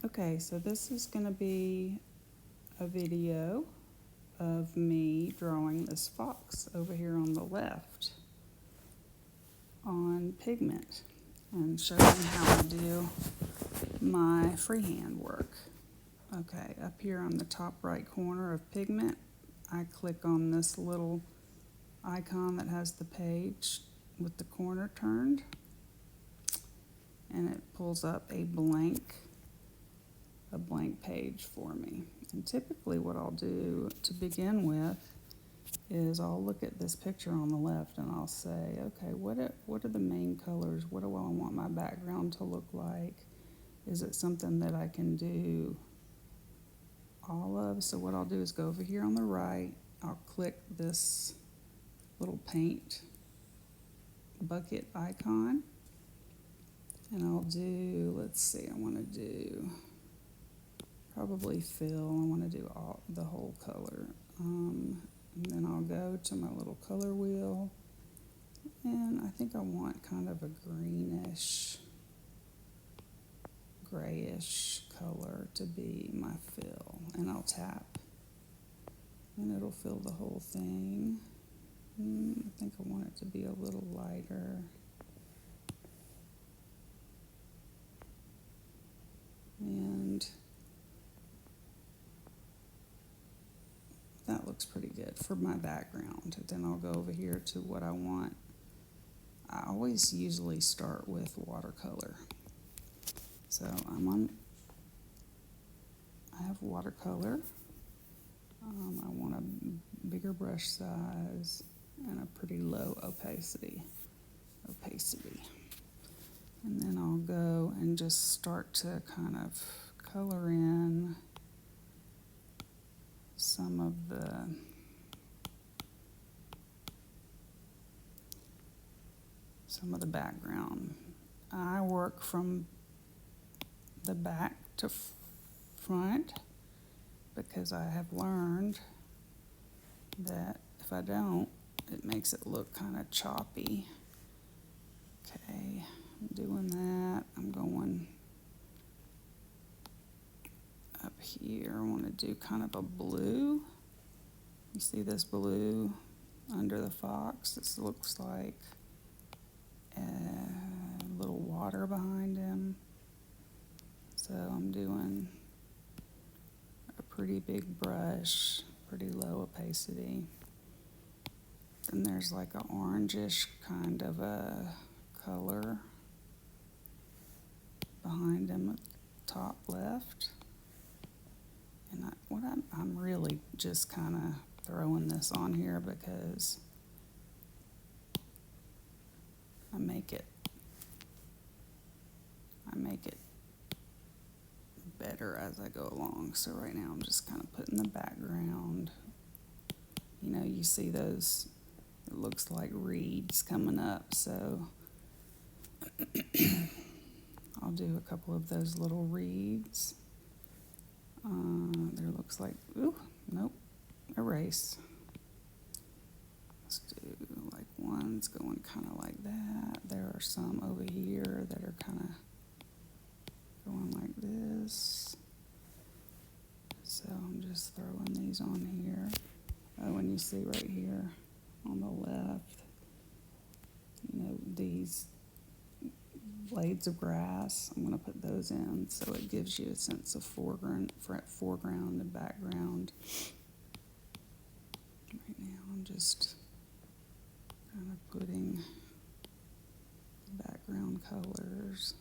Okay, so this is going to be a video of me drawing this fox over here on the left on Pigment and showing how I do my freehand work. Okay, up here on the top right corner of Pigment, I click on this little icon that has the page with the corner turned, and it pulls up a blank page for me. And typically what I'll do to begin with is I'll look at this picture on the left and I'll say, okay, what are the main colors? What do I want my background to look like? Is it something that I can do all of? So what I'll do is go over here on the right, I'll click this little paint bucket icon, and I'll do, let's see, I want to do probably fill. I want to do the whole color. And then I'll go to my little color wheel, and I think I want kind of a greenish, grayish color to be my fill. And I'll tap, and it'll fill the whole thing. I think I want it to be a little lighter. And that looks pretty good for my background. Then I'll go over here to what I want. I always usually start with watercolor. So I have watercolor. I want a bigger brush size and a pretty low opacity. And then I'll go and just start to kind of color in some of the background. I work from the back to front because I have learned that if I don't, it makes it look kind of choppy. Okay, I'm doing that. I'm going up here. I want to do kind of a blue. You see this blue under the fox? This looks like a little water behind him. So I'm doing a pretty big brush, pretty low opacity. Then there's like an orangish kind of a color behind him at the top left. And I'm really just kind of throwing this on here because I make it better as I go along. So right now I'm just kind of putting the background. You know, you see those, it looks like reeds coming up, so I'll do a couple of those little reeds. There looks like, ooh, nope, erase. Let's do like one's going kind of like that. There are some over here that are kind of going like this. So I'm just throwing these on here. Oh, and you see right here on the left, you know, these blades of grass, I'm going to put those in so it gives you a sense of foreground and background. Right now I'm just kind of putting background colors.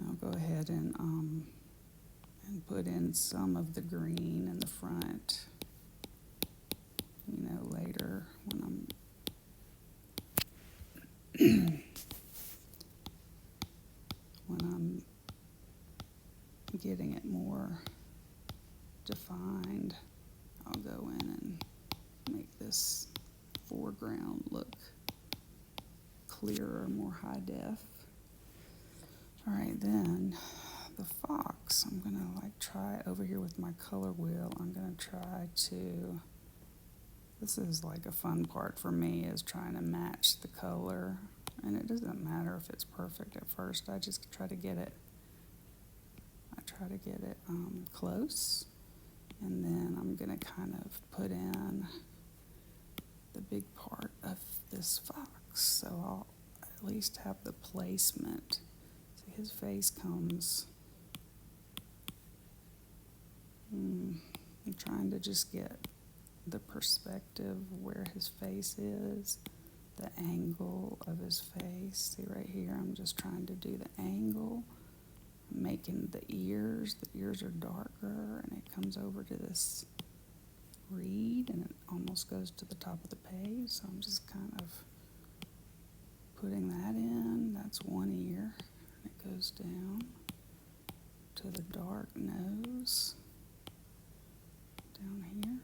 I'll go ahead and put in some of the green in the front, you know, later when I'm getting it more defined. I'll go in and make this foreground look clearer, more high def. All right, then the fox, I'm gonna like try over here with my color wheel. I'm gonna try to This is like a fun part for me, is trying to match the color. And it doesn't matter if it's perfect at first. I just try to get it. Close. And then I'm going to kind of put in the big part of this fox. So I'll at least have the placement. See, his face comes. I'm trying to just get the perspective where his face is, the angle of his face. See right here, I'm just trying to do the angle, making the ears. The ears are darker, and it comes over to this reed, and it almost goes to the top of the page. So I'm just kind of putting that in. That's one ear. And it goes down to the dark nose down here.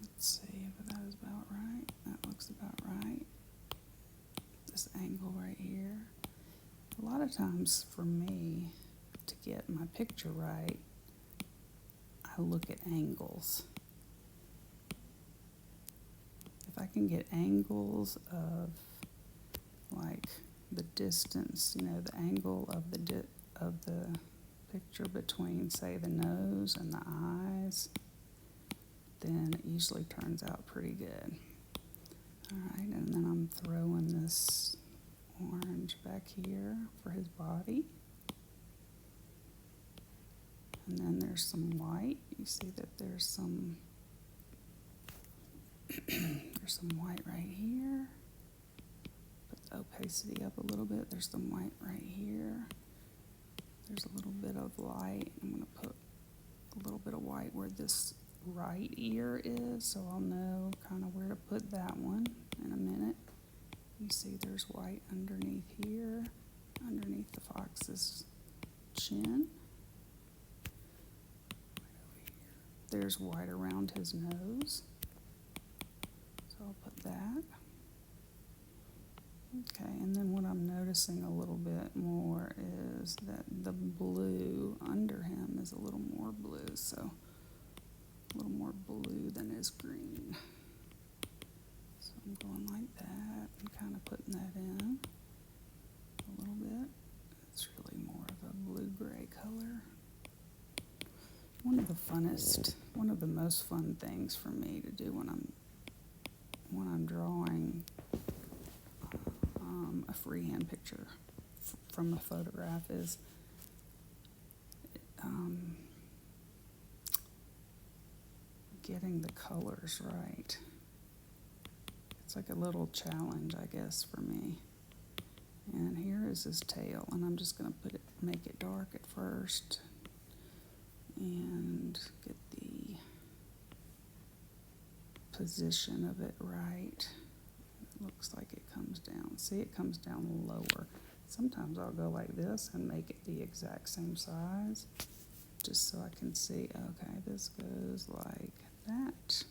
Let's see if that is about right. That looks about right. This angle right here. A lot of times for me, to get my picture right, I look at angles. If I can get angles of like the distance, you know, the angle of the picture between, say, the nose and the eyes, then it usually turns out pretty good. All right, and then I'm throwing this orange back here for his body. And then there's some white. You see that there's some white right here. Put the opacity up a little bit. There's some white right here. There's a little bit of light. I'm going to put a little bit of white where this right ear is, so I'll know kind of where to put that one in a minute. You see there's white underneath here, underneath the fox's chin. There's white around his nose, so I'll put that. Okay, and then what I'm noticing a little bit more is that the blue under him is a little more blue, so a little more blue than his green. So I'm going like that and kind of putting that in a little bit. It's really more of a blue-gray color. One of the most fun things for me to do when I'm drawing a freehand picture from a photograph is getting the colors right. It's like a little challenge, I guess, for me. And here is his tail, and I'm just going to make it dark at first and get the position of it right. It looks like it comes down. See, it comes down lower. Sometimes I'll go like this and make it the exact same size, just so I can see, okay, this goes like that.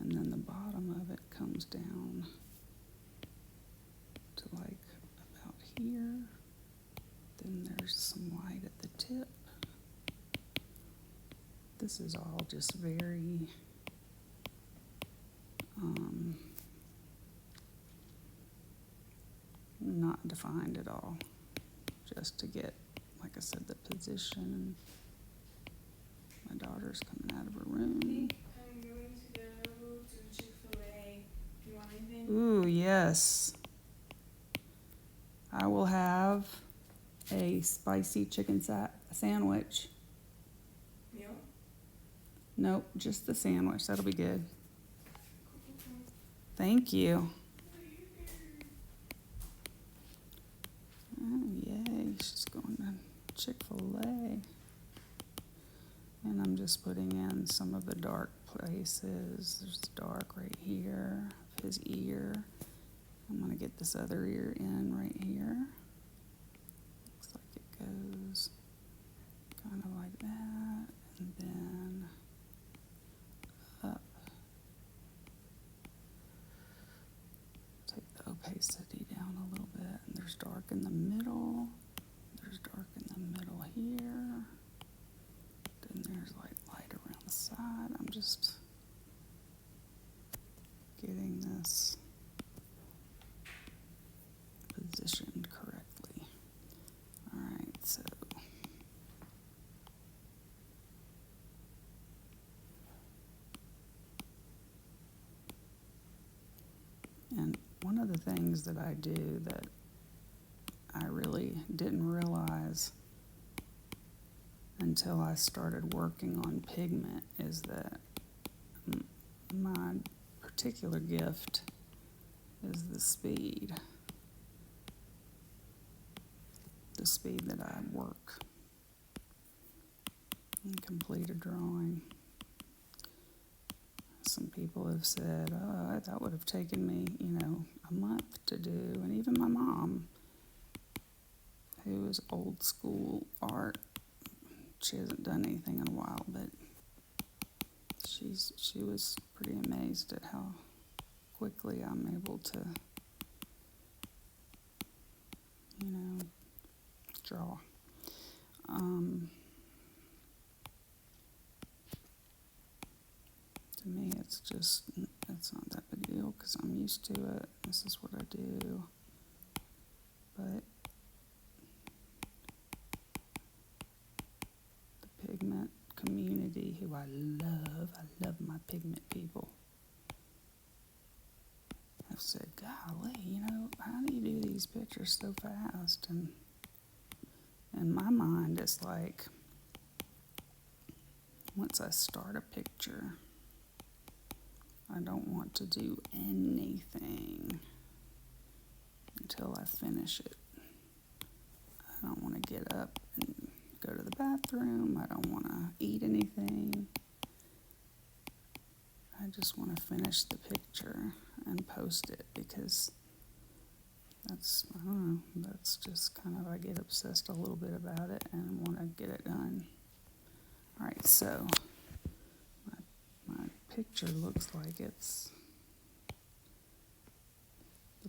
And then the bottom of it comes down to like about here. Then there's some white at the tip. This is all just very not defined at all, just to get, like I said, the position. My daughter's coming out of her room. I'm going to go to Chick-fil-A. Do you want anything? Ooh, yes. I will have a spicy chicken sandwich. Meal? Nope, just the sandwich. That'll be good. Thank you. Oh, yay. She's going to Chick-fil-A. And I'm just putting in some of the dark places. There's dark right here, his ear. I'm going to get this other ear in right here. Looks like it goes kind of like that, and then up. Take the opacity down a little bit, and there's dark in the middle. There's dark in the middle here. just getting this positioned correctly. All right, so and one of the things that I do that I really didn't realize until I started working on pigment is that my particular gift is the speed that I work and complete a drawing. Some people have said, oh, that would have taken me, a month to do. And even my mom, who is old school art, she hasn't done anything in a while, but she was pretty amazed at how quickly I'm able to, draw. To me, it's not that big a deal because I'm used to it. This is what I do. But the pigment community, who I love my pigment people, have said, golly, how do you do these pictures so fast? And in my mind, it's like, once I start a picture, I don't want to do anything until I finish it. I don't want to get up and go to the bathroom. I don't want to eat anything. I just want to finish the picture and post it because that's just kind of, I get obsessed a little bit about it and want to get it done. All right, so my picture looks like the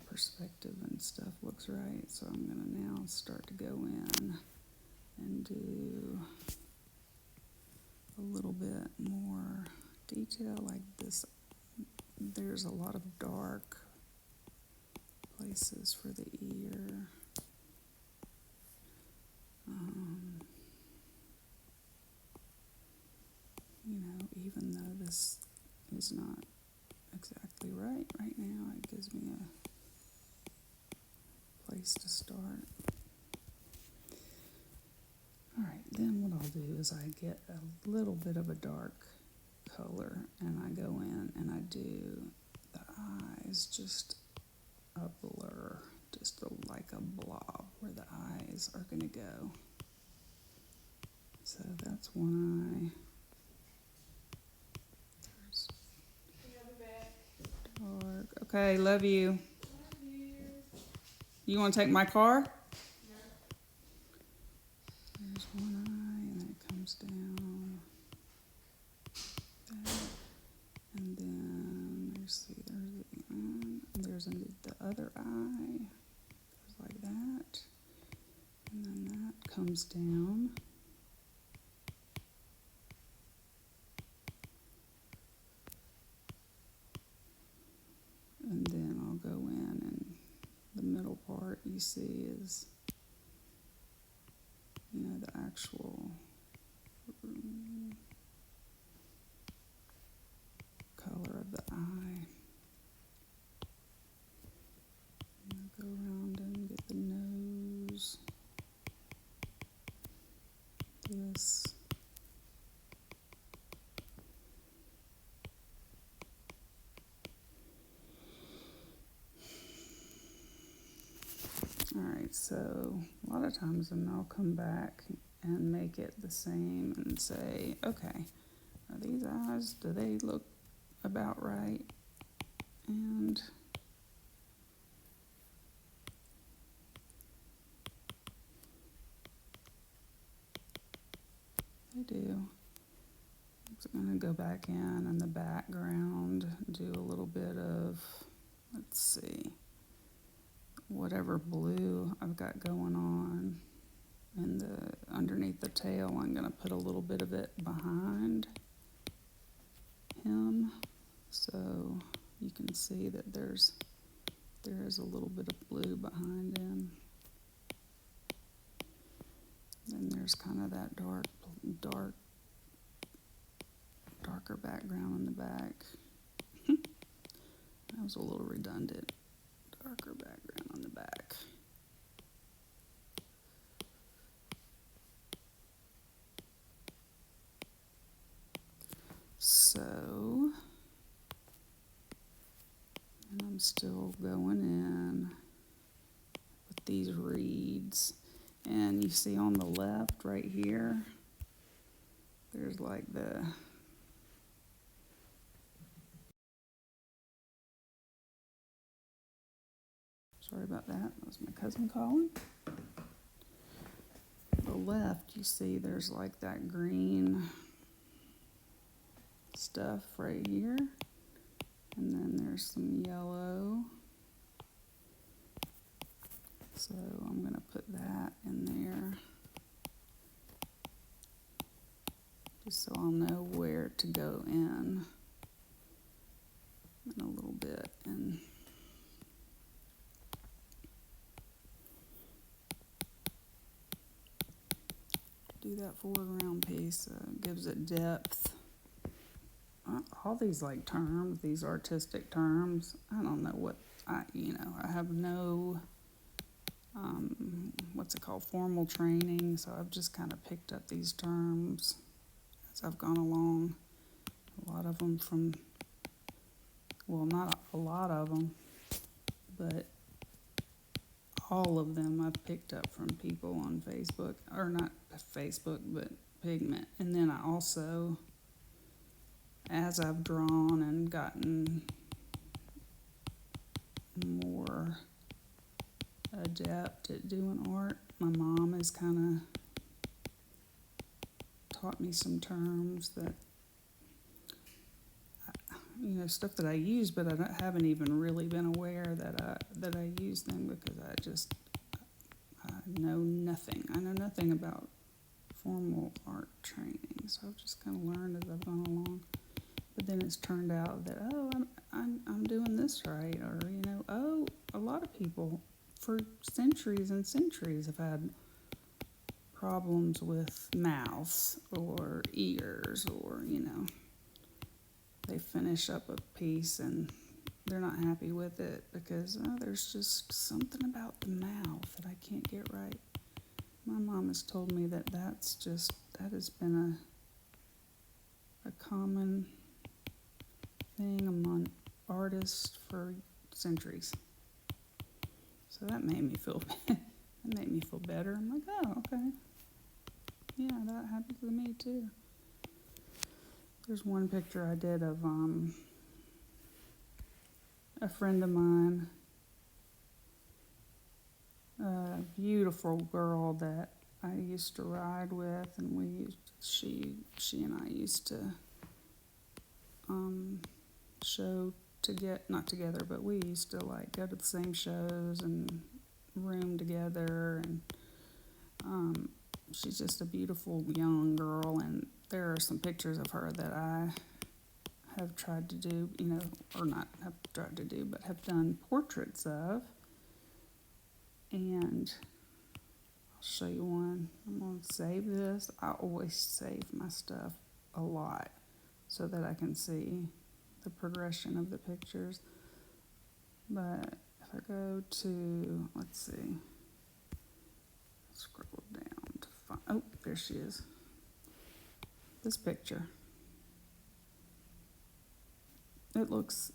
perspective and stuff looks right, so I'm going to now start to go in and do a little bit more detail like this. There's a lot of dark places for the ear. Even though this is not exactly right now, it gives me a place to start. All right, then what I'll do is I get a little bit of a dark color and I go in and I do the eyes, just a blur, like a blob where the eyes are going to go. So that's one eye. There's dark. Okay, love you. Love you. You want to take my car? No. There's one eye and then it comes down. That. And then there's the other eye. Goes like that. And then that comes down. And then I'll go in and the middle part you see is, the actual color of the eye. And I'll go around and get the nose. This. Alright, so a lot of times then I'll come back and make it the same and say, okay, are these eyes, do they look about right? And they do. I'm going to go back in the background, do a little bit of, let's see, whatever blue I've got going on. And underneath the tail, I'm going to put a little bit of it behind. So you can see that there is a little bit of blue behind him. Then there's kind of that darker background in the back. That was a little redundant. Darker background on the back. So, and I'm still going in with these reeds. And you see on the left right here, there's like sorry about that, that was my cousin calling. The left, you see there's like that green stuff right here. And then there's some yellow. So I'm going to put that in there, just so I'll know where to go in a little bit. And do that foreground piece, gives it depth. All these like terms, these artistic terms, I don't know what, I have no, what's it called, formal training, so I've just kind of picked up these terms as I've gone along. A lot of them from, well, not a lot of them, but all of them I've picked up from people on Facebook, or not Facebook, but Pigment. And then I also, as I've drawn and gotten more adept at doing art, my mom has kind of taught me some terms that, stuff that I use, but I haven't even really been aware that I use them, because I know nothing. I know nothing about formal art training, so I've just kind of learned as I've gone along. But then it's turned out that, oh, I'm doing this right, or oh, a lot of people for centuries and centuries have had problems with mouths or ears, or they finish up a piece and they're not happy with it because there's just something about the mouth that I can't get right. My mom has told me that that has been a common thing among artists for centuries. So that made me feel better. I'm like, oh, okay. Yeah, that happens to me too. There's one picture I did of a friend of mine, a beautiful girl that I used to ride with, and she and I used to not together, but we used to like go to the same shows and room together, and she's just a beautiful young girl, and there are some pictures of her that I have tried to do, or not have tried to do, but have done portraits of. And I'll show you one. I'm going to save this. I always save my stuff a lot so that I can see the progression of the pictures. But if I go to, let's see, scroll down to find, oh, there she is. This picture. It looks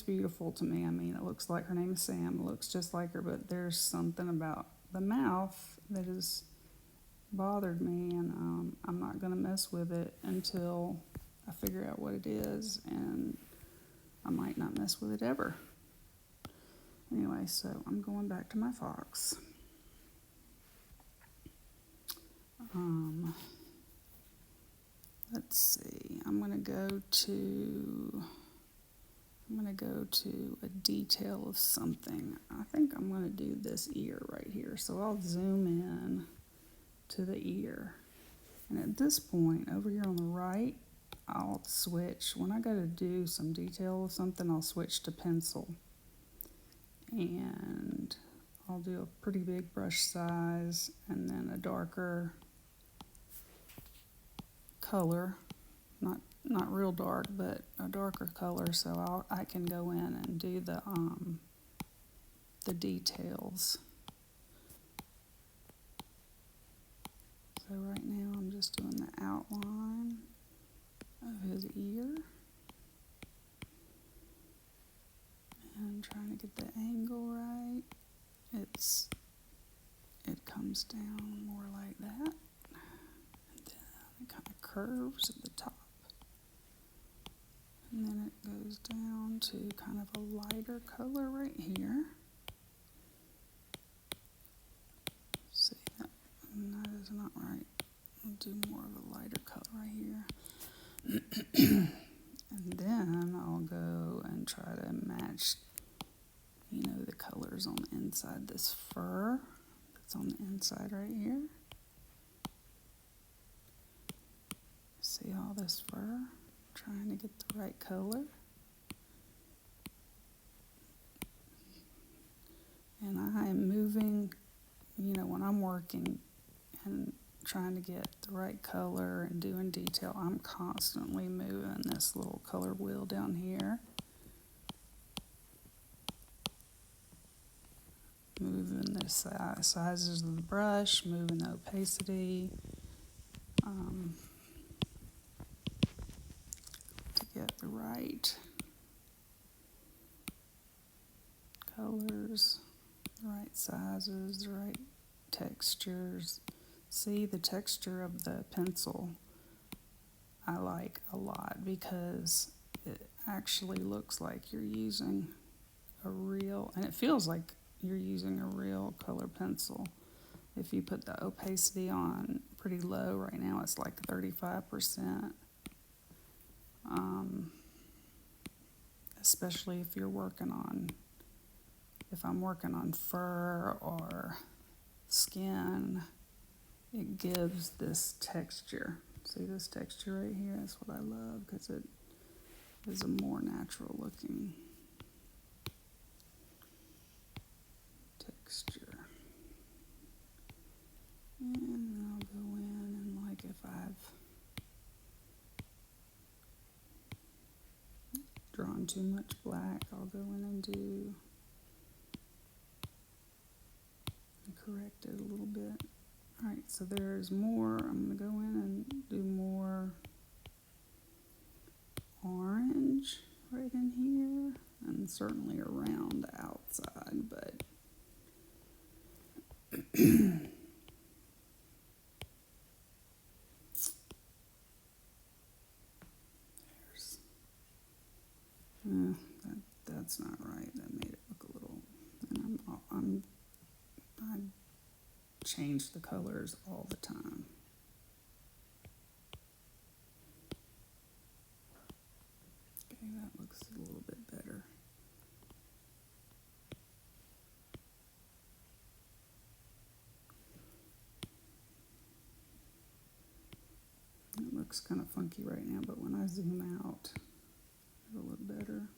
beautiful to me. I mean, it looks like her name is Sam. It looks just like her, but there's something about the mouth that has bothered me, and I'm not going to mess with it until I figure out what it is, and I might not mess with it ever. Anyway, so I'm going back to my fox. Let's see. I'm going to go to a detail of something. I think I'm going to do this ear right here. So I'll zoom in to the ear. And at this point, over here on the right, I'll switch, when I go to do some detail of something, I'll switch to pencil. And I'll do a pretty big brush size and then a darker color. Not real dark, but a darker color, so I can go in and do the details. So right now I'm just doing the outline of his ear and trying to get the angle right. It comes down more like that, and then it kind of curves at the top, and then it goes down to kind of a lighter color right here. See that? And that is not right. I'll do more of a lighter color right here. And then I'll go and try to match, the colors on the inside. This fur that's on the inside right here. See all this fur? Trying to get the right color. And I am moving, when I'm working and trying to get the right color and doing detail, I'm constantly moving this little color wheel down here. Moving the sizes of the brush, moving the opacity, to get the right colors, the right sizes, the right textures. See, the texture of the pencil I like a lot because it actually looks like you're using a real, and it feels like you're using a real color pencil. If you put the opacity on pretty low right now, it's like 35%. Especially if I'm working on fur or skin, it gives this texture. See this texture right here? That's what I love because it is a more natural looking texture. And I'll go in and if I've drawn too much black, I'll go in and correct it a little bit. Alright, so there's more. I'm going to go in and do more orange right in here, and certainly around the outside, but that's not right. That made it look a little, and I change the colors all the time. Okay, that looks a little bit better. It looks kind of funky right now, but when I zoom out, it'll look better.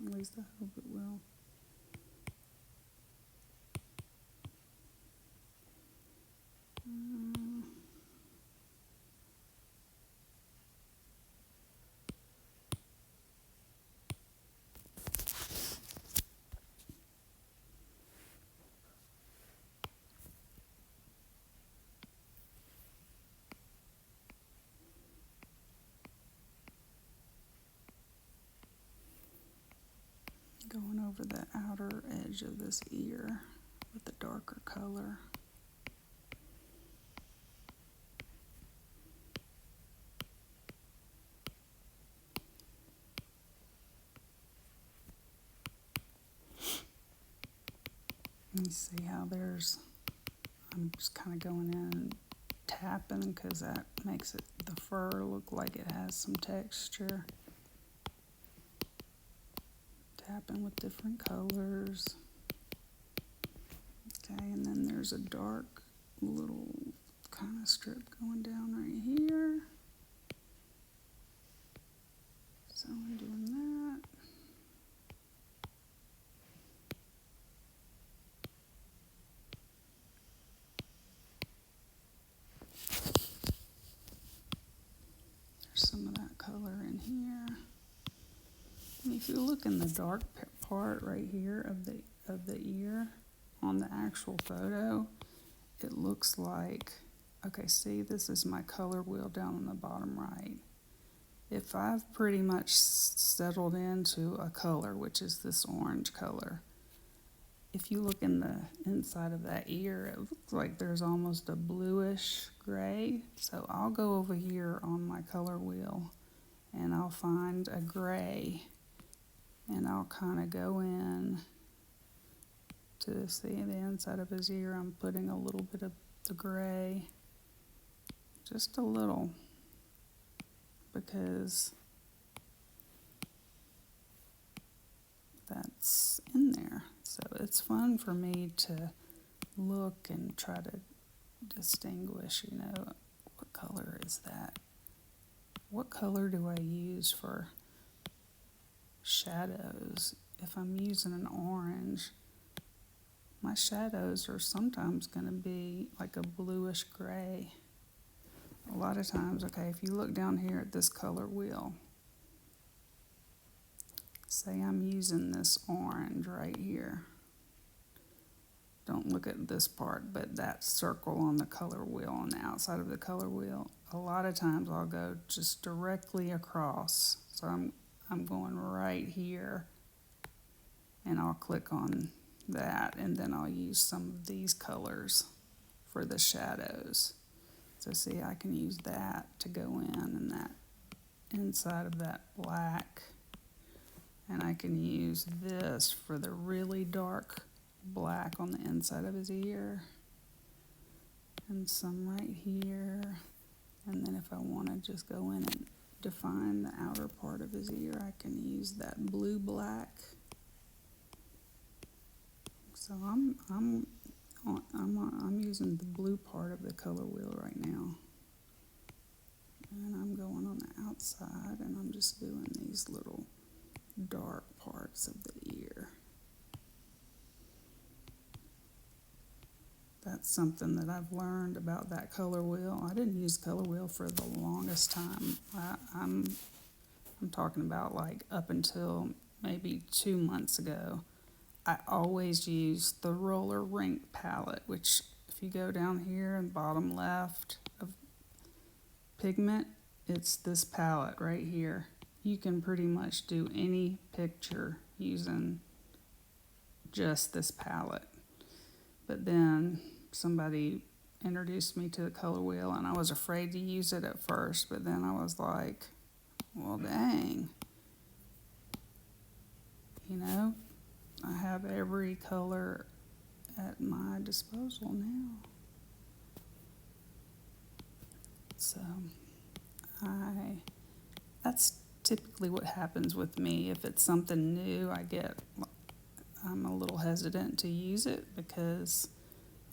At least I hope it will. Going over the outer edge of this ear with the darker color. You see how I'm just kind of going in and tapping because that makes the fur look like it has some texture. Tapping with different colors. Okay, and then there's a dark little kind of strip going down right here. some of that color in here. And if you look in the dark part right here of the ear on the actual photo, it looks like, okay, see, this is my color wheel down on the bottom right. If I've pretty much settled into a color, which is this orange color, if you look in the inside of that ear, it looks like there's almost a bluish gray. So I'll go over here on my color wheel and I'll find a gray, and I'll kind of go in to see the inside of his ear. I'm putting a little bit of the gray, just a little, because that's in there. So it's fun for me to look and try to distinguish, you know, what color is that? What color do I use for shadows? If I'm using an orange, my shadows are sometimes going to be like a bluish gray. A lot of times, okay, if you look down here at this color wheel, say I'm using this orange right here. Don't look at this part, but that circle on the color wheel, on the outside of the color wheel, a lot of times I'll go just directly across. So I'm going right here, and I'll click on that, and then I'll use some of these colors for the shadows. So see, I can use that to go in, and that inside of that black, and I can use this for the really dark black on the inside of his ear, and some right here. And then if I want to just go in and define the outer part of his ear, I can use that blue black. So I'm using the blue part of the color wheel right now, and I'm going on the outside, and I'm just doing these little dark parts of the ear. That's something that I've learned about that color wheel. I didn't use color wheel for the longest time. I'm talking about like up until maybe 2 months ago. I always use the roller rink palette, which if you go down here in the bottom left of Pigment, it's this palette right here. You can pretty much do any picture using just this palette. But then somebody introduced me to the color wheel, and I was afraid to use it at first, but then I was like, well, dang. You know, I have every color at my disposal now. So that's typically what happens with me. If it's something new, I'm a little hesitant to use it because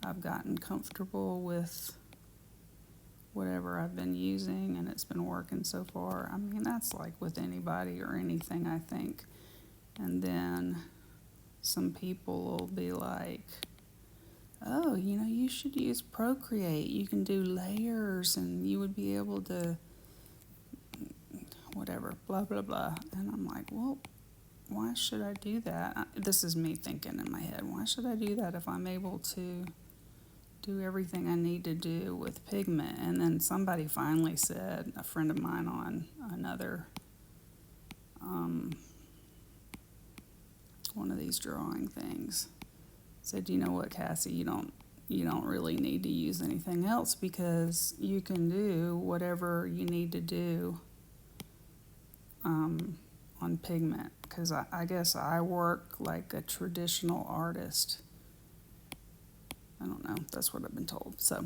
I've gotten comfortable with whatever I've been using and it's been working so far. I mean, that's like with anybody or anything, I think. And then some people will be like, oh, you know, you should use Procreate. You can do layers and you would be able to whatever, blah, blah, blah. And I'm like, well, why should I do that? This is me thinking in my head. Why should I do that if I'm able to do everything I need to do with Pigment? And then somebody finally said, a friend of mine on another one of these drawing things, said, you know what, Cassie, you don't really need to use anything else because you can do whatever you need to do on Pigment, because I guess I work like a traditional artist. I don't know, that's what I've been told. So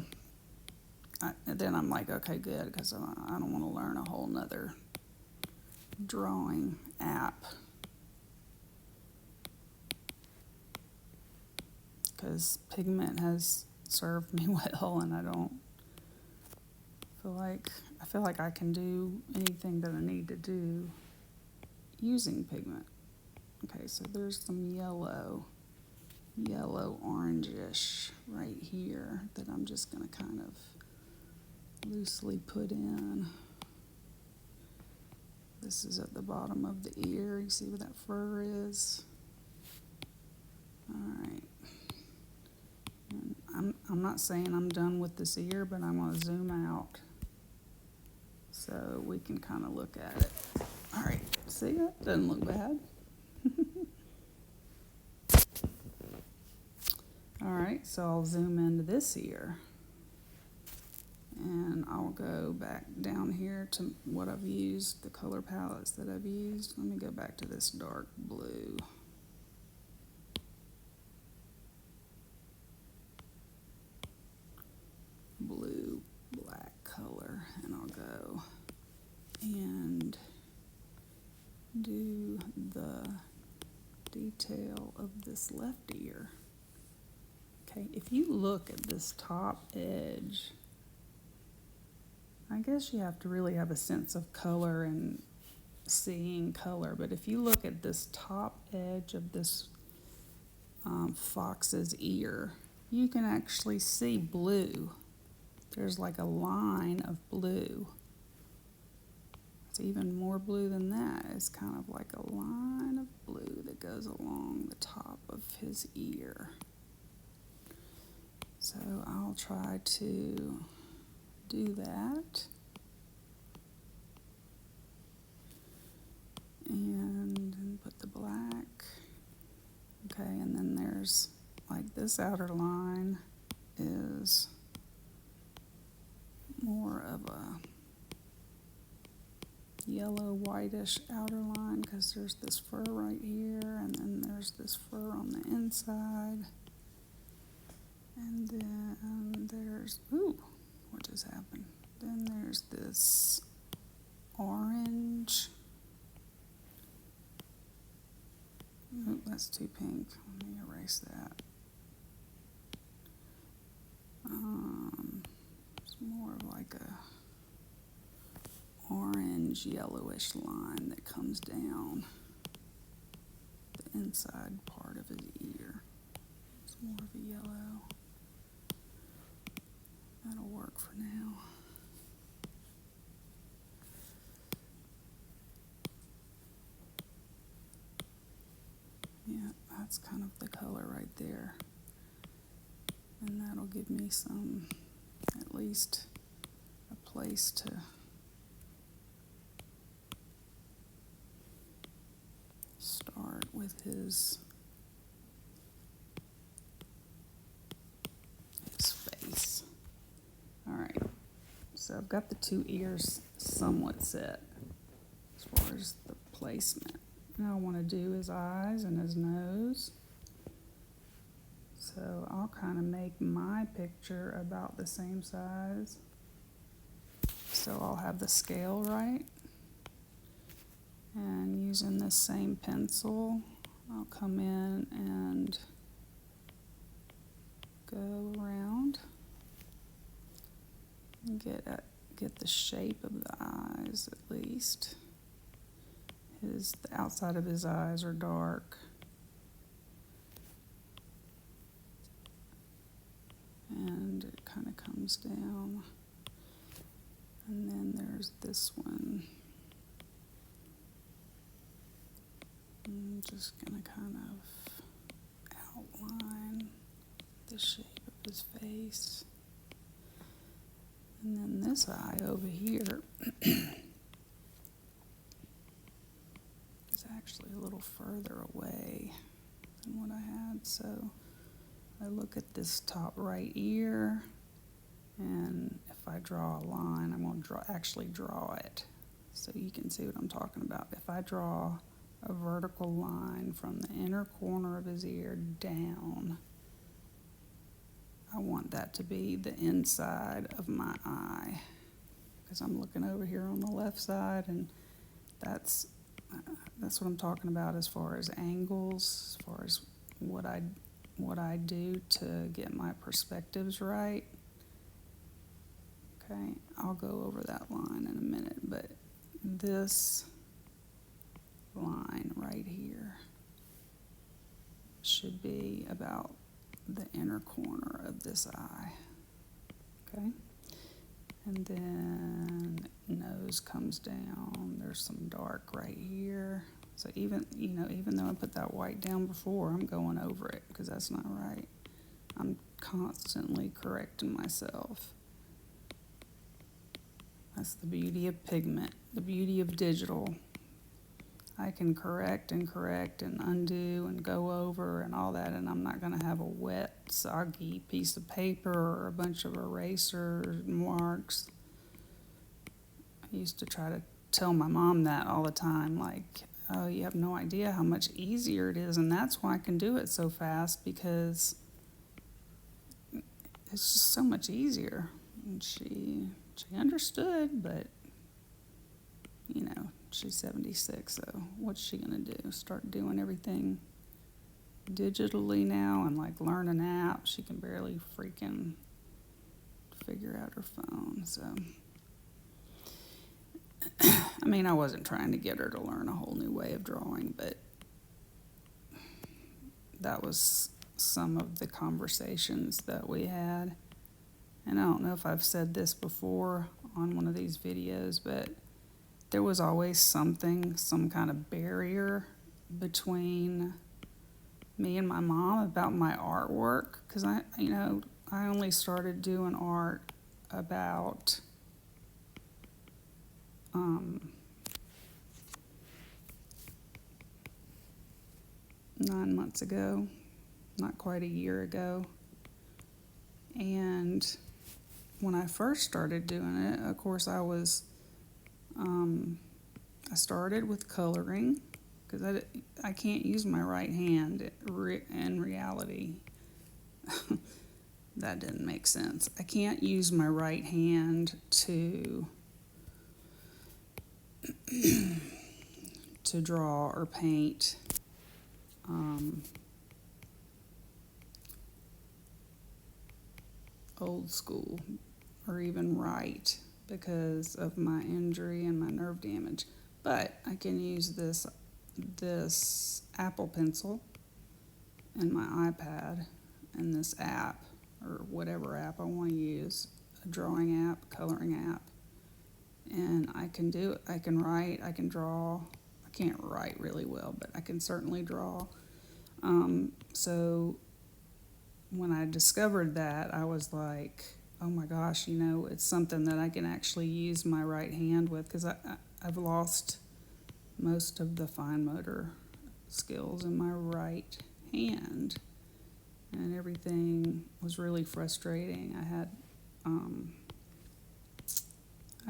then I'm like, okay, good, because I don't want to learn a whole nother drawing app, because Pigment has served me well, and I feel like I can do anything that I need to do using Pigment. Okay, so there's some yellow orangish right here that I'm just going to kind of loosely put in. This is at the bottom of the ear. You see where that fur is? Alright. I'm not saying I'm done with this ear, but I'm going to zoom out so we can kind of look at it. Alright, see, that doesn't look bad. Alright, so I'll zoom into this ear. And I'll go back down here to what I've used, the color palettes that I've used. Let me go back to this dark blue. Blue, black color, and I'll go and do the detail of this left ear. Okay, if you look at this top edge, I guess you have to really have a sense of color and seeing color, but if you look at this top edge of this fox's ear, you can actually see blue. There's like a line of blue. It's even more blue than that. It's kind of like a line of blue that goes along the top of his ear. So I'll try to do that. And put the black. Okay, and then there's like this outer line is more of a yellow whitish outer line because there's this fur right here, and then there's this fur on the inside, and then there's, ooh, what just happened? Then there's this orange. Oop, that's too pink. Let me erase that. It's more of like a orange yellowish line that comes down the inside part of his ear. It's more of a yellow. That'll work for now. Yeah, that's kind of the color right there. And that'll give me some, at least a place to start with his face. Alright, so I've got the two ears somewhat set as far as the placement. Now I want to do his eyes and his nose. So I'll kind of make my picture about the same size. So I'll have the scale right. And using this same pencil, I'll come in and go around and get the shape of the eyes at least. The outside of his eyes are dark. And it kind of comes down. And then there's this one. I'm just going to kind of outline the shape of his face. And then this eye over here is actually a little further away than what I had. So I look at this top right ear, and if I draw a line, I'm going to actually draw it so you can see what I'm talking about. If I draw a vertical line from the inner corner of his ear down, I want that to be the inside of my eye, because I'm looking over here on the left side, and that's what I'm talking about as far as angles, as far as what I do to get my perspectives right. Okay, I'll go over that line in a minute, but this line right here should be about the inner corner of this eye. Okay, and then nose nose comes down. There's some dark right here. So even though I put that white down before, I'm going over it because that's not right. I'm constantly correcting myself. That's the beauty of pigment, the beauty of digital. I can correct and undo and go over and all that, and I'm not going to have a wet, soggy piece of paper or a bunch of eraser marks. I used to try to tell my mom that all the time, like, oh, you have no idea how much easier it is, and that's why I can do it so fast, because it's just so much easier. And she understood, but she's 76, so what's she gonna do? Start doing everything digitally now and like learn an app? She can barely freaking figure out her phone. So I mean, I wasn't trying to get her to learn a whole new way of drawing, but that was some of the conversations that we had. And I don't know if I've said this before on one of these videos, but there was always some kind of barrier between me and my mom about my artwork, because I only started doing art about 9 months ago, not quite a year ago. And when I first started doing it, of course, I started with coloring, because I can't use my right hand in reality. That didn't make sense. I can't use my right hand to draw or paint. Old school, or even write, because of my injury and my nerve damage. But I can use this Apple Pencil and my iPad and this app, or whatever app I want to use, a drawing app, coloring app, and I can do it. I can write, I can draw. I can't write really well, but I can certainly draw. So when I discovered that, I was like, oh my gosh, it's something that I can actually use my right hand with, because I've lost most of the fine motor skills in my right hand, and everything was really frustrating. I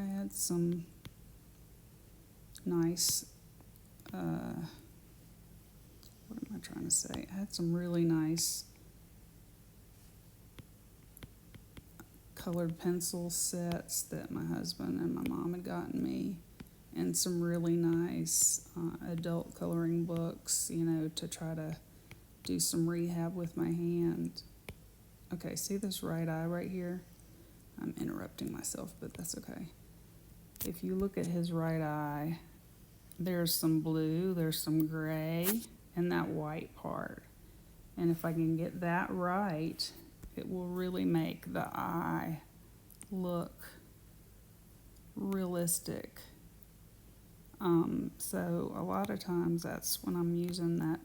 had some nice, what am I trying to say? I had some really nice colored pencil sets that my husband and my mom had gotten me, and some really nice adult coloring books, to try to do some rehab with my hand. Okay, see this right eye right here? I'm interrupting myself, but that's okay. If you look at his right eye, there's some blue, there's some gray, and that white part. And if I can get that right, it will really make the eye look realistic. So a lot of times that's when I'm using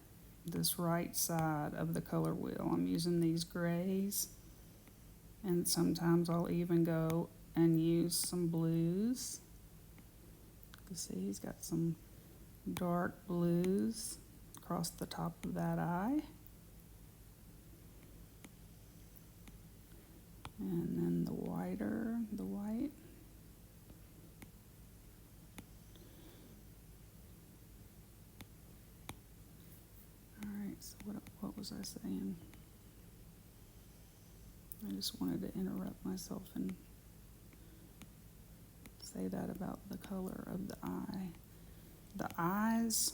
this right side of the color wheel. I'm using these grays, and sometimes I'll even go and use some blues. You see he's got some dark blues across the top of that eye. And then the white. Alright, so what was I saying? I just wanted to interrupt myself and say that about the color of the eye. The eyes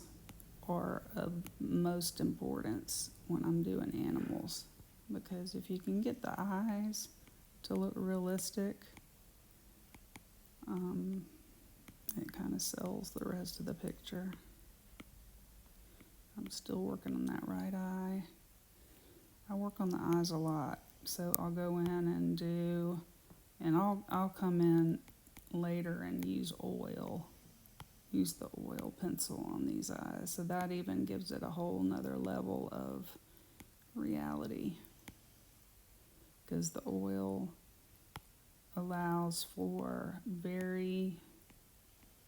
are of most importance when I'm doing animals, because if you can get the eyes to look realistic, it kind of sells the rest of the picture. I'm still working on that right eye. I work on the eyes a lot, so I'll go in and I'll come in later brighter and use oil. Use the oil pencil on these eyes. So that even gives it a whole nother level of reality. Because the oil allows for very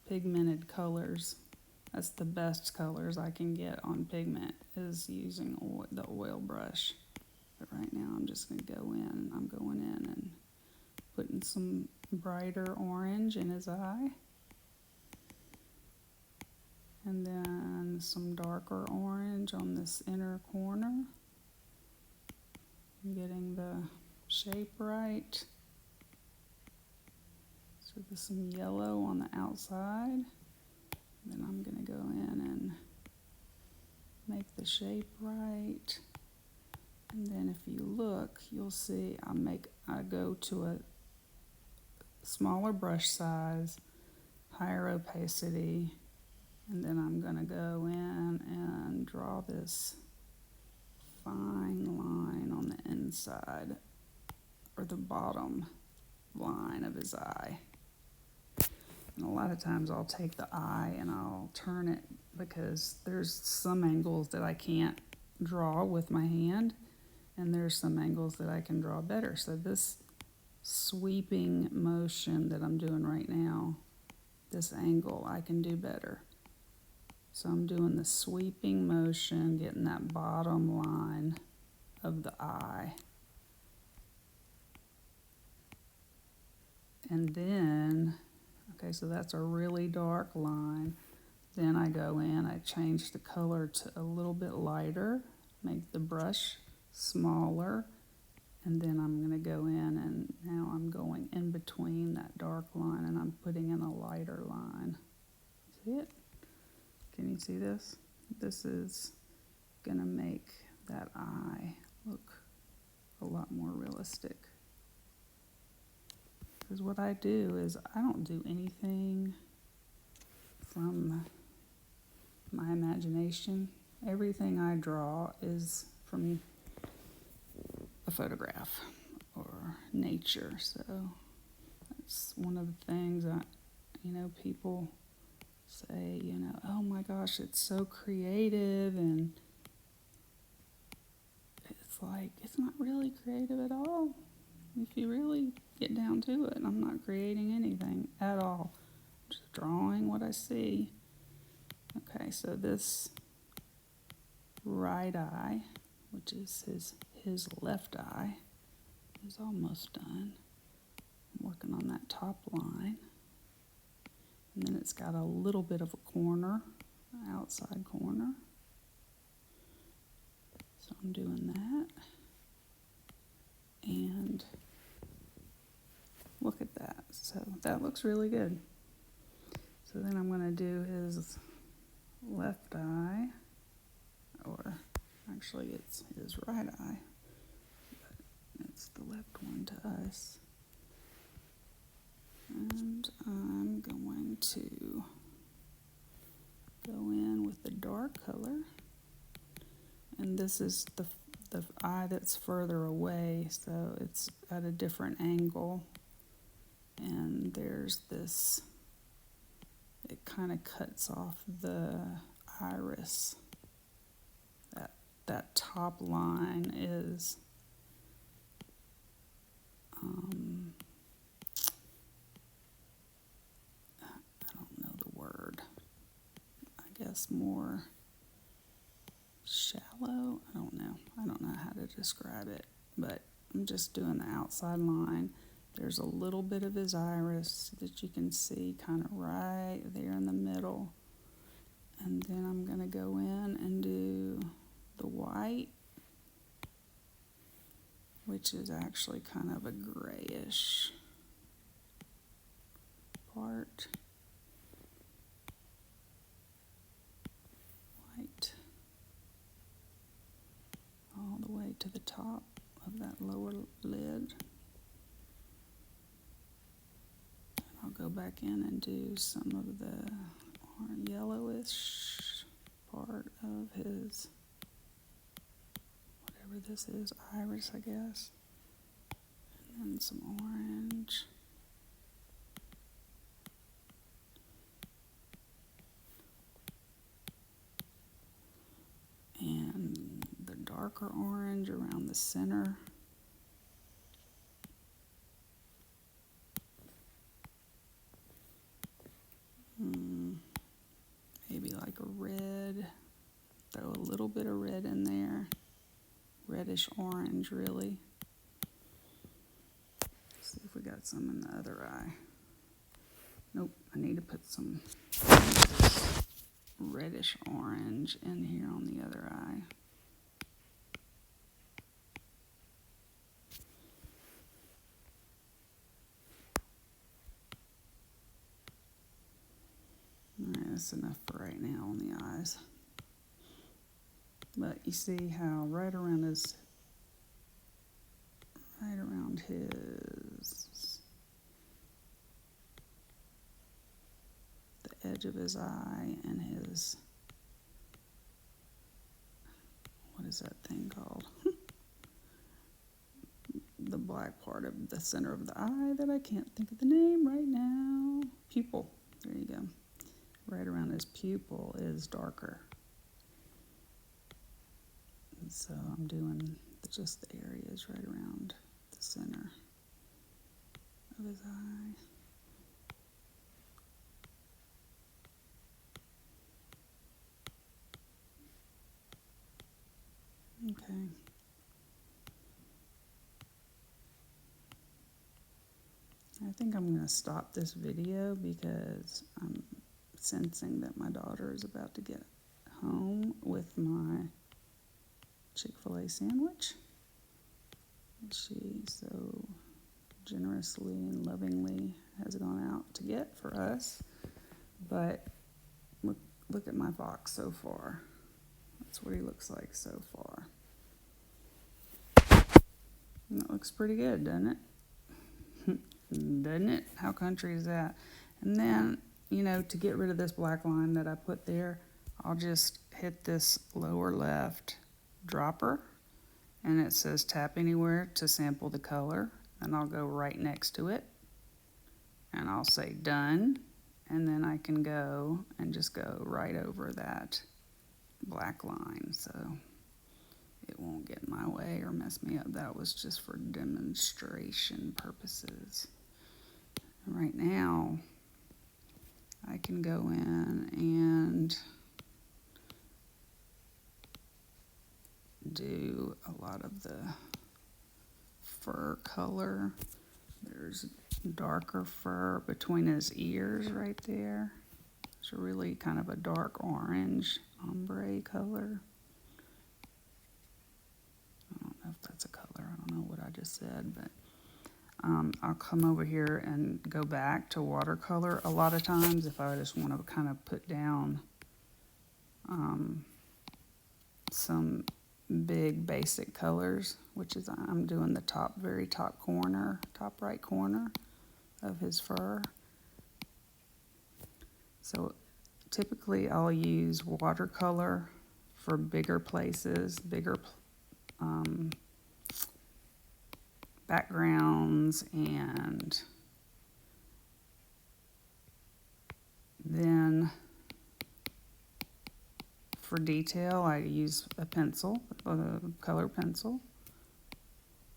pigmented colors. That's the best colors I can get on pigment, is using the oil brush. But right now I'm just going to go in. I'm going in and putting some brighter orange in his eye. And then some darker orange on this inner corner. I'm getting the shape right. So there's some yellow on the outside. Then I'm going to go in and make the shape right. And then if you look, you'll see I go to a smaller brush size, higher opacity, and then I'm going to go in and draw this fine line on the inside, or the bottom line of his eye. And a lot of times I'll take the eye and I'll turn it, because there's some angles that I can't draw with my hand, and there's some angles that I can draw better. So this sweeping motion that I'm doing right now, this angle I can do better. So I'm doing the sweeping motion, getting that bottom line of the eye. And then, okay, so that's a really dark line. Then I go in, I change the color to a little bit lighter, make the brush smaller, and then I'm going to go in, and now I'm going in between that dark line and I'm putting in a lighter line. See it? Can you see this? This is going to make that eye look a lot more realistic. Because what I do is I don't do anything from my imagination. Everything I draw is from a photograph or nature. So that's one of the things that, people say, oh my gosh, it's so creative, and it's like, it's not really creative at all. If you really get down to it, I'm not creating anything at all. I'm just drawing what I see. Okay, so this right eye, which is his left eye, is almost done. I'm working on that top line. And then it's got a little bit of a corner, outside corner. So I'm doing that. And look at that. So that looks really good. So then I'm going to do his left eye, or actually it's his right eye, but it's the left one to us. And I'm going to go in with the dark color. And this is the eye that's further away, so it's at a different angle. And there's this, it kind of cuts off the iris. That top line is I don't know the word. I guess more shallow. I don't know how to describe it, but I'm just doing the outside line. There's a little bit of his iris that you can see kind of right there in the middle. And then I'm going to go in and do the white, which is actually kind of a grayish part. White all the way to the top of that lower lid. I'll go back in and do some of the yellowish part of his, whatever this is, iris, I guess. And then some orange. darker orange around the center. Maybe like a red. Throw a little bit of red in there. Reddish orange, really. See if we got some in the other eye. Nope, I need to put some reddish orange in here on the other eye. Alright, that's enough for right now on the eyes. But you see how right around his, the edge of his eye and his, what is that thing called? The black part of the center of the eye that I can't think of the name right now. Pupil, there you go. Right around his pupil is darker. And so I'm doing just the areas right around the center of his eye. Okay. I think I'm going to stop this video because I'm sensing that my daughter is about to get home with my Chick-fil-A sandwich. She so generously and lovingly has gone out to get for us. But look at my fox so far. That's what he looks like so far. And that looks pretty good, doesn't it? Doesn't it? How country is that? And then, you know, to get rid of this black line that I put there, I'll just hit this lower left dropper, and it says tap anywhere to sample the color, and I'll go right next to it, and I'll say done, and then I can go and just go right over that black line, so it won't get in my way or mess me up. That was just for demonstration purposes. Right now, I can go in and do a lot of the fur color. There's darker fur between his ears right there. It's really kind of a dark orange ombre color. I don't know if that's a color. I don't know what I just said, but I'll come over here and go back to watercolor a lot of times if I just want to kind of put down some big basic colors, which is I'm doing the very top corner, top right corner of his fur. So typically I'll use watercolor for bigger places, bigger backgrounds, and then for detail I use a pencil, a color pencil,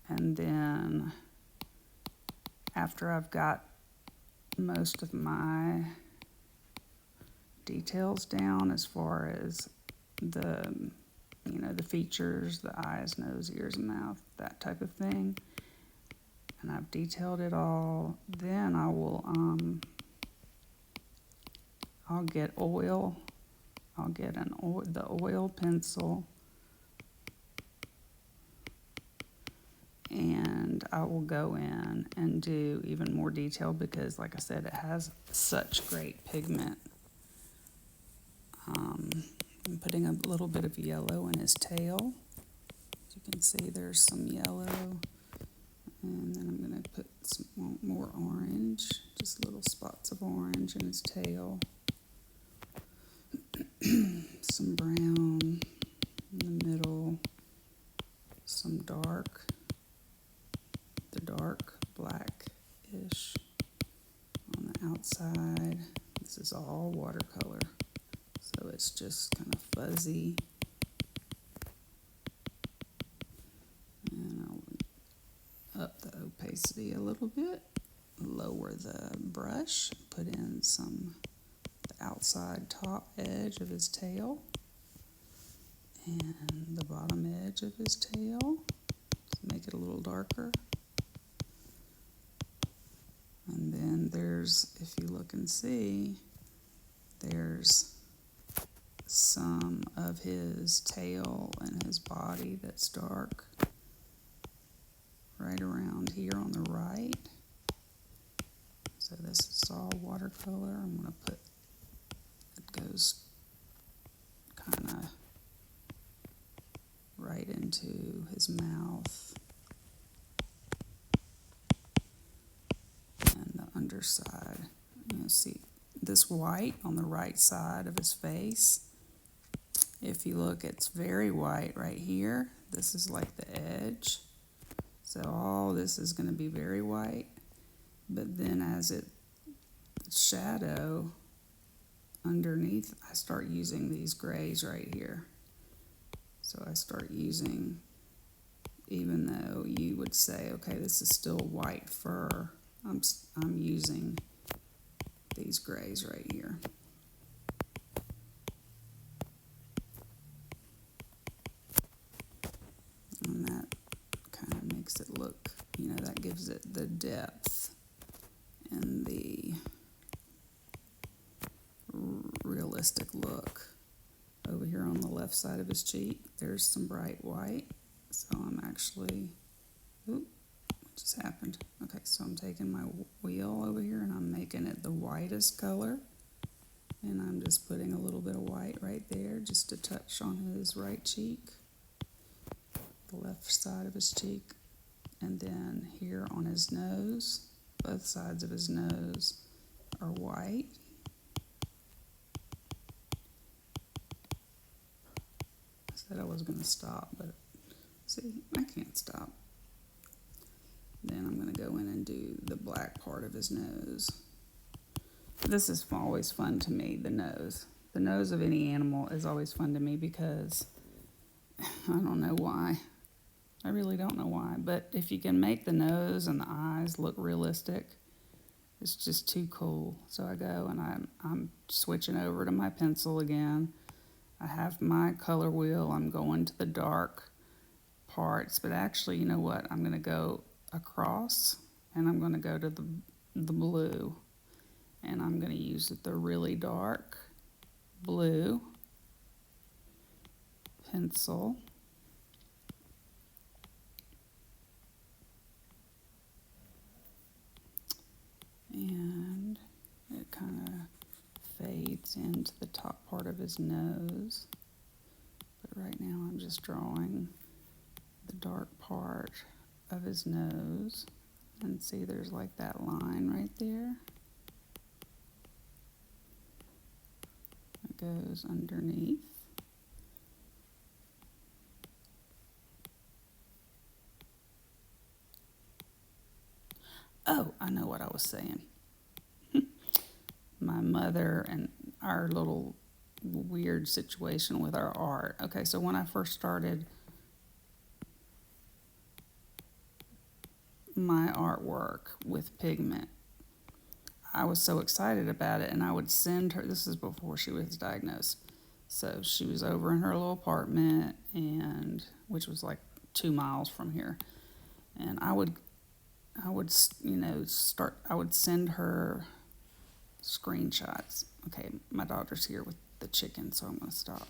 and then after I've got most of my details down as far as the features, the eyes, nose, ears, and mouth, that type of thing, and I've detailed it all, then I will I'll get oil. I'll get the oil pencil, and I will go in and do even more detail because, like I said, it has such great pigment. I'm putting a little bit of yellow in his tail. As you can see, there's some yellow. And then I'm going to put some more orange, just little spots of orange in his tail. Some brown in the middle. Some dark, the dark black-ish on the outside. This is all watercolor, so it's just kind of fuzzy. opacity a little bit, lower the brush, put in the outside top edge of his tail and the bottom edge of his tail to make it a little darker. And then there's, if you look and see, there's some of his tail and his body that's dark right around here on the right. So this is all watercolor. I'm going to put, it goes kind of right into his mouth and the underside. You see this white on the right side of his face. If you look, it's very white right here. This is like the edge. So all this is going to be very white. But then as it shadow underneath, I start using these grays right here. So I start using, even though you would say, okay, this is still white fur, I'm using these grays right here. And that kind of makes it look, you know, that gives it the depth and the realistic look. Over here on the left side of his cheek, there's some bright white. So I'm actually, oop, what just happened? Okay, so I'm taking my wheel over here and I'm making it the whitest color. And I'm just putting a little bit of white right there, just to touch on his right cheek, the left side of his cheek. And then here on his nose, both sides of his nose are white. I said I was going to stop, but see, I can't stop. Then I'm going to go in and do the black part of his nose. This is always fun to me, the nose. The nose of any animal is always fun to me because I don't know why. I really don't know why, but if you can make the nose and the eyes look realistic, it's just too cool. So I go and I'm switching over to my pencil again. I have my color wheel. I'm going to the dark parts, but actually, you know what? I'm going to go across and I'm going to go to the blue, and I'm going to use the really dark blue pencil. And it kind of fades into the top part of his nose. But right now I'm just drawing the dark part of his nose. And see, there's like that line right there. It goes underneath. Oh, I know what I was saying. My mother and our little weird situation with our art. Okay, so when I first started my artwork with Pigment, I was so excited about it, and I would send her, this is before she was diagnosed, so she was over in her little apartment, and which was like 2 miles from here, and I would you know, I would send her screenshots. Okay, my daughter's here with the chicken, so I'm going to stop.